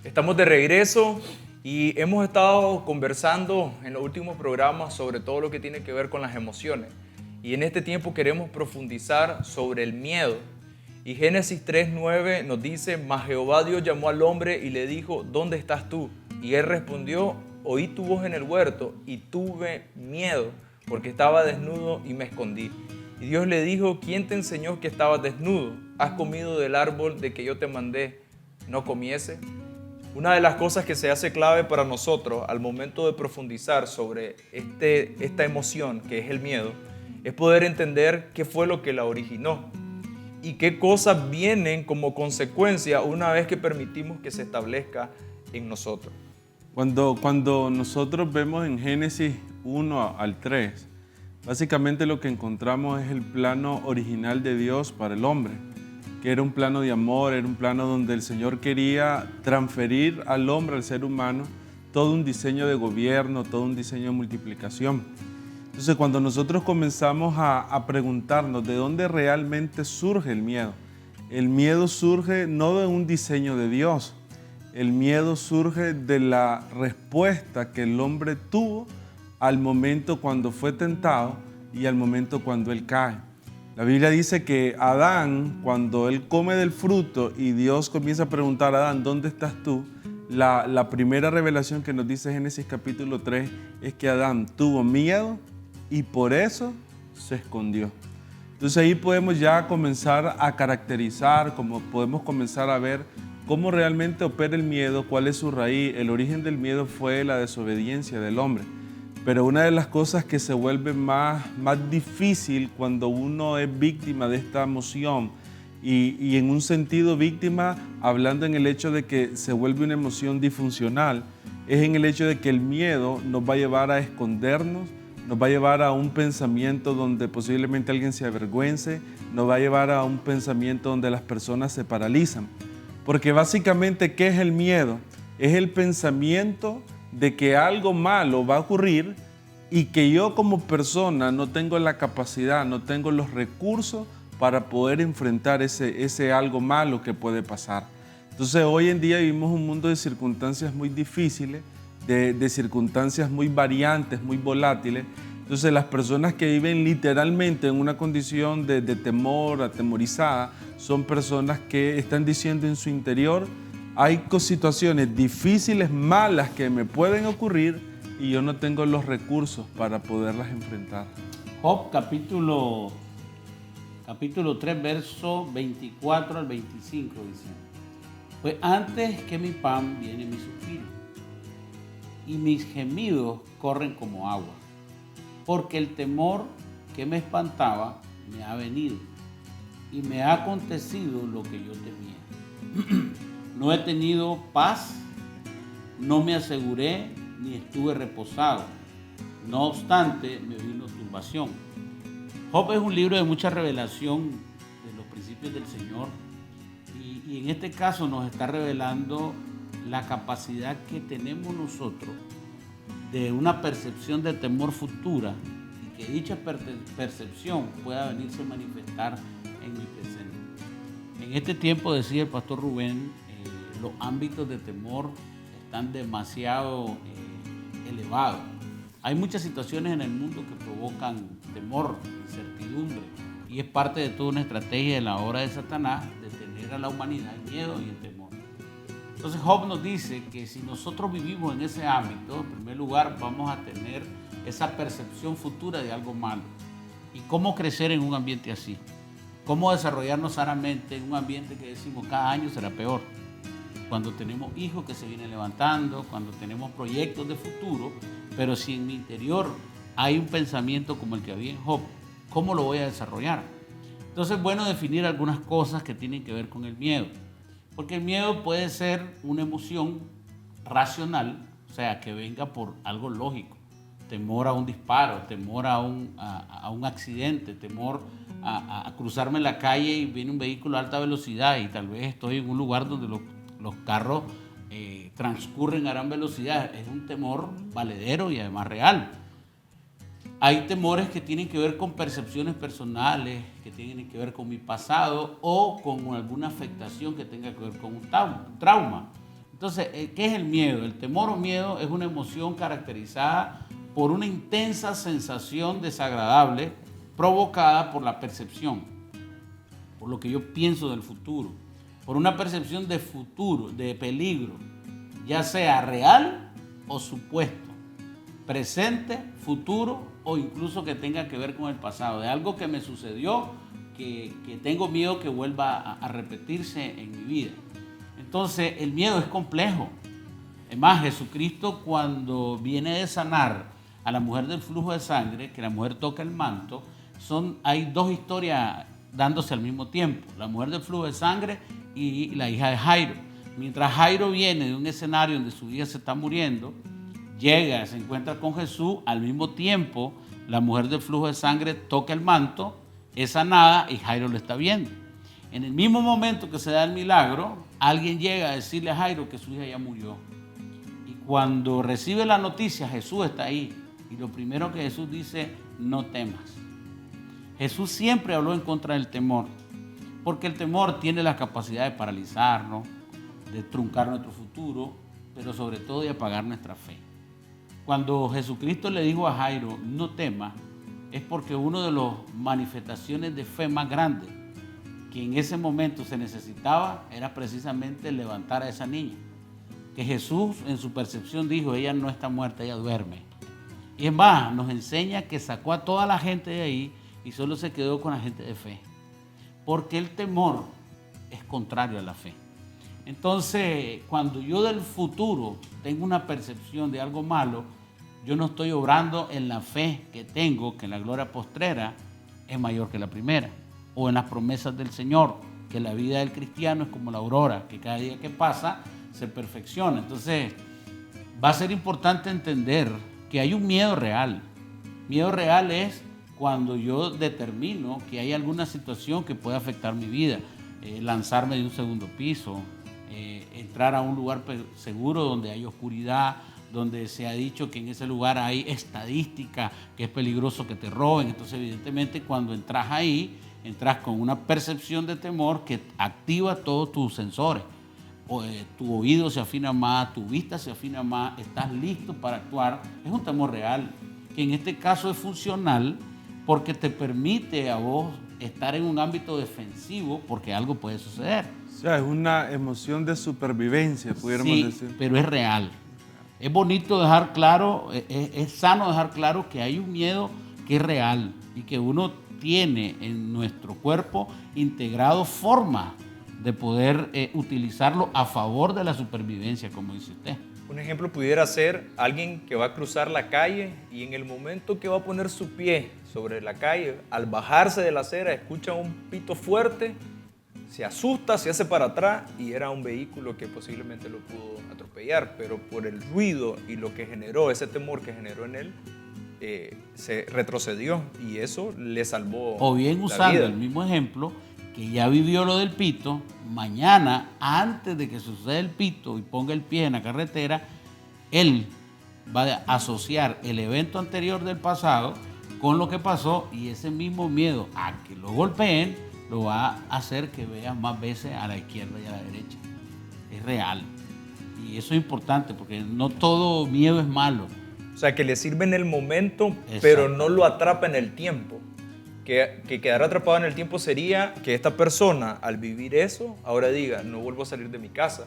Estamos de regreso y hemos estado conversando en los últimos programas sobre todo lo que tiene que ver con las emociones. Y en este tiempo queremos profundizar sobre el miedo. Y Génesis 3:9 nos dice: Mas Jehová Dios llamó al hombre y le dijo: ¿Dónde estás tú? Y él respondió: Oí tu voz en el huerto y tuve miedo, porque estaba desnudo y me escondí. Y Dios le dijo: ¿Quién te enseñó que estabas desnudo? ¿Has comido del árbol de que yo te mandé no comiese? Una de las cosas que se hace clave para nosotros al momento de profundizar sobre esta emoción que es el miedo es poder entender qué fue lo que la originó y qué cosas vienen como consecuencia una vez que permitimos que se establezca en nosotros. Cuando nosotros vemos en Génesis 1 al 3, básicamente lo que encontramos es el plano original de Dios para el hombre, que era un plano de amor, era un plano donde el Señor quería transferir al hombre, al ser humano, todo un diseño de gobierno, todo un diseño de multiplicación. Entonces, cuando nosotros comenzamos a preguntarnos de dónde realmente surge el miedo surge no de un diseño de Dios, el miedo surge de la respuesta que el hombre tuvo al momento cuando fue tentado y al momento cuando él cae. La Biblia dice que Adán, cuando él come del fruto y Dios comienza a preguntar a Adán: ¿dónde estás tú? La primera revelación que nos dice Génesis capítulo 3 es que Adán tuvo miedo y por eso se escondió. Entonces ahí podemos ya comenzar a caracterizar, como podemos comenzar a ver cómo realmente opera el miedo, cuál es su raíz. El origen del miedo fue la desobediencia del hombre. Pero una de las cosas que se vuelve más difícil cuando uno es víctima de esta emoción y en un sentido víctima, hablando en el hecho de que se vuelve una emoción disfuncional, es en el hecho de que el miedo nos va a llevar a escondernos, nos va a llevar a un pensamiento donde posiblemente alguien se avergüence, nos va a llevar a un pensamiento donde las personas se paralizan. Porque básicamente, ¿qué es el miedo? Es el pensamiento de que algo malo va a ocurrir y que yo como persona no tengo la capacidad, no tengo los recursos para poder enfrentar ese algo malo que puede pasar. Entonces hoy en día vivimos un mundo de circunstancias muy difíciles, de circunstancias muy variantes, muy volátiles. Entonces las personas que viven literalmente en una condición de temor, atemorizada, son personas que están diciendo en su interior: hay situaciones difíciles, malas que me pueden ocurrir y yo no tengo los recursos para poderlas enfrentar. Job capítulo 3, verso 24 al 25 dice: Pues antes que mi pan viene mi suspiro, y mis gemidos corren como agua, porque el temor que me espantaba me ha venido, y me ha acontecido lo que yo temía. No he tenido paz, no me aseguré, ni estuve reposado. No obstante, me vino turbación. Job es un libro de mucha revelación de los principios del Señor, y en este caso nos está revelando la capacidad que tenemos nosotros de una percepción de temor futura, y que dicha percepción pueda venirse a manifestar en mi presente. En este tiempo, decía el pastor Rubén, los ámbitos de temor están demasiado elevados. Hay muchas situaciones en el mundo que provocan temor, incertidumbre, y es parte de toda una estrategia de la obra de Satanás de tener a la humanidad en miedo y en temor. Entonces Job nos dice que si nosotros vivimos en ese ámbito, en primer lugar vamos a tener esa percepción futura de algo malo. ¿Y cómo crecer en un ambiente así? ¿Cómo desarrollarnos sanamente en un ambiente que decimos cada año será peor? Cuando tenemos hijos que se vienen levantando, cuando tenemos proyectos de futuro, pero si en mi interior hay un pensamiento como el que había en Job, ¿cómo lo voy a desarrollar? Entonces es bueno definir algunas cosas que tienen que ver con el miedo, porque el miedo puede ser una emoción racional, o sea, que venga por algo lógico, temor a un disparo, temor a un accidente, temor a cruzarme la calle y viene un vehículo a alta velocidad y tal vez estoy en un lugar donde los carros transcurren a gran velocidad. Es un temor valedero y además real. Hay temores que tienen que ver con percepciones personales, que tienen que ver con mi pasado o con alguna afectación que tenga que ver con un trauma. Entonces, ¿qué es el miedo? El temor o miedo es una emoción caracterizada por una intensa sensación desagradable provocada por la percepción, por lo que yo pienso del futuro, por una percepción de futuro, de peligro, ya sea real o supuesto, presente, futuro o incluso que tenga que ver con el pasado, de algo que me sucedió, que tengo miedo que vuelva a repetirse en mi vida. Entonces, el miedo es complejo. Es más, Jesucristo, cuando viene de sanar a la mujer del flujo de sangre, que la mujer toca el manto, hay dos historias dándose al mismo tiempo: la mujer del flujo de sangre y la hija de Jairo. Mientras Jairo viene de un escenario donde su hija se está muriendo, llega, se encuentra con Jesús, al mismo tiempo la mujer del flujo de sangre toca el manto, es sanada y Jairo lo está viendo. En el mismo momento que se da el milagro, alguien llega a decirle a Jairo que su hija ya murió. Y cuando recibe la noticia, Jesús está ahí. Y lo primero que Jesús dice: no temas. Jesús siempre habló en contra del temor, porque el temor tiene la capacidad de paralizarnos, de truncar nuestro futuro, pero sobre todo de apagar nuestra fe. Cuando Jesucristo le dijo a Jairo, no temas, es porque una de las manifestaciones de fe más grandes que en ese momento se necesitaba era precisamente levantar a esa niña. Que Jesús en su percepción dijo: ella no está muerta, ella duerme. Y es más, nos enseña que sacó a toda la gente de ahí y solo se quedó con la gente de fe. Porque el temor es contrario a la fe. Entonces, cuando yo del futuro tengo una percepción de algo malo, yo no estoy obrando en la fe que tengo, que la gloria postrera es mayor que la primera, o en las promesas del Señor, que la vida del cristiano es como la aurora, que cada día que pasa se perfecciona. Entonces, va a ser importante entender que hay un miedo real. Miedo real es cuando yo determino que hay alguna situación que puede afectar mi vida, lanzarme de un segundo piso, entrar a un lugar seguro donde hay oscuridad, donde se ha dicho que en ese lugar hay estadística, que es peligroso que te roben. Entonces, evidentemente, cuando entras ahí, entras con una percepción de temor que activa todos tus sensores. Tu oído se afina más, tu vista se afina más, estás listo para actuar. Es un temor real, que en este caso es funcional porque te permite a vos estar en un ámbito defensivo porque algo puede suceder. O sea, es una emoción de supervivencia, pudiéramos decir. Pero es real. Es bonito dejar claro, es sano dejar claro que hay un miedo que es real y que uno tiene en nuestro cuerpo integrado formas de poder utilizarlo a favor de la supervivencia, como dice usted. Un ejemplo pudiera ser alguien que va a cruzar la calle y en el momento que va a poner su pie sobre la calle, al bajarse de la acera, escucha un pito fuerte, se asusta, se hace para atrás y era un vehículo que posiblemente lo pudo atropellar, pero por el ruido y lo que generó, ese temor que generó en él, se retrocedió y eso le salvó. O bien usando el mismo ejemplo, que ya vivió lo del pito, mañana, antes de que suceda el pito y ponga el pie en la carretera, él va a asociar el evento anterior del pasado con lo que pasó y ese mismo miedo a que lo golpeen lo va a hacer que vea más veces a la izquierda y a la derecha. Es real. Y eso es importante porque no todo miedo es malo. O sea, que le sirve en el momento, pero no lo atrapa en el tiempo. Que quedar atrapado en el tiempo sería que esta persona, al vivir eso, ahora diga, no vuelvo a salir de mi casa.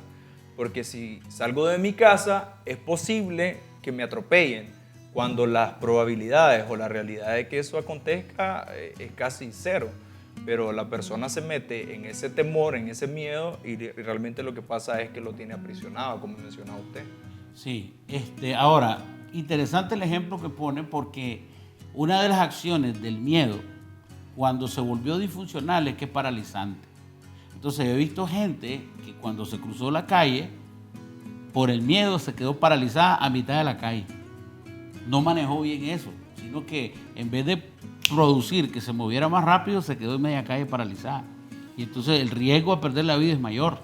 Porque si salgo de mi casa, es posible que me atropellen, cuando las probabilidades o la realidad de que eso acontezca es casi cero. Pero la persona se mete en ese temor, en ese miedo, y realmente lo que pasa es que lo tiene aprisionado, como mencionaba usted. Sí, ahora, interesante el ejemplo que pone, porque una de las acciones del miedo, cuando se volvió disfuncional, es que es paralizante. Entonces, he visto gente que cuando se cruzó la calle, por el miedo se quedó paralizada a mitad de la calle. No manejó bien eso, sino que en vez de producir que se moviera más rápido, se quedó en media calle paralizada. Y entonces el riesgo a perder la vida es mayor,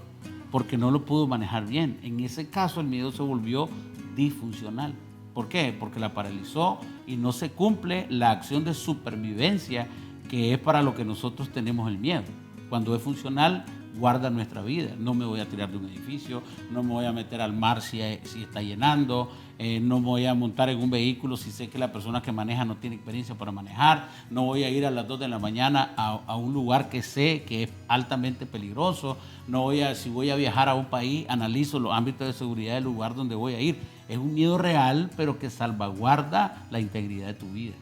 porque no lo pudo manejar bien. En ese caso, el miedo se volvió disfuncional. ¿Por qué? Porque la paralizó y no se cumple la acción de supervivencia que es para lo que nosotros tenemos el miedo. Cuando es funcional, guarda nuestra vida. No me voy a tirar de un edificio, no me voy a meter al mar si está llenando, no me voy a montar en un vehículo si sé que la persona que maneja no tiene experiencia para manejar, no voy a ir a las 2 de la mañana a un lugar que sé que es altamente peligroso, si voy a viajar a un país, analizo los ámbitos de seguridad del lugar donde voy a ir. Es un miedo real, pero que salvaguarda la integridad de tu vida.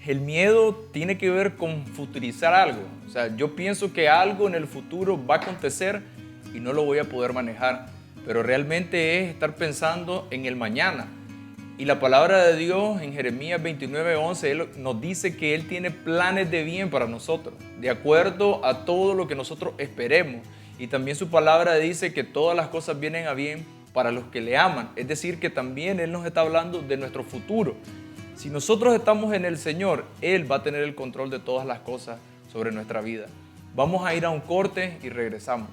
El miedo tiene que ver con futurizar algo. O sea, yo pienso que algo en el futuro va a acontecer y no lo voy a poder manejar. Pero realmente es estar pensando en el mañana. Y la palabra de Dios en Jeremías 29:11, Él nos dice que Él tiene planes de bien para nosotros, de acuerdo a todo lo que nosotros esperemos. Y también su palabra dice que todas las cosas vienen a bien para los que le aman. Es decir, que también Él nos está hablando de nuestro futuro. Si nosotros estamos en el Señor, Él va a tener el control de todas las cosas sobre nuestra vida. Vamos a ir a un corte y regresamos.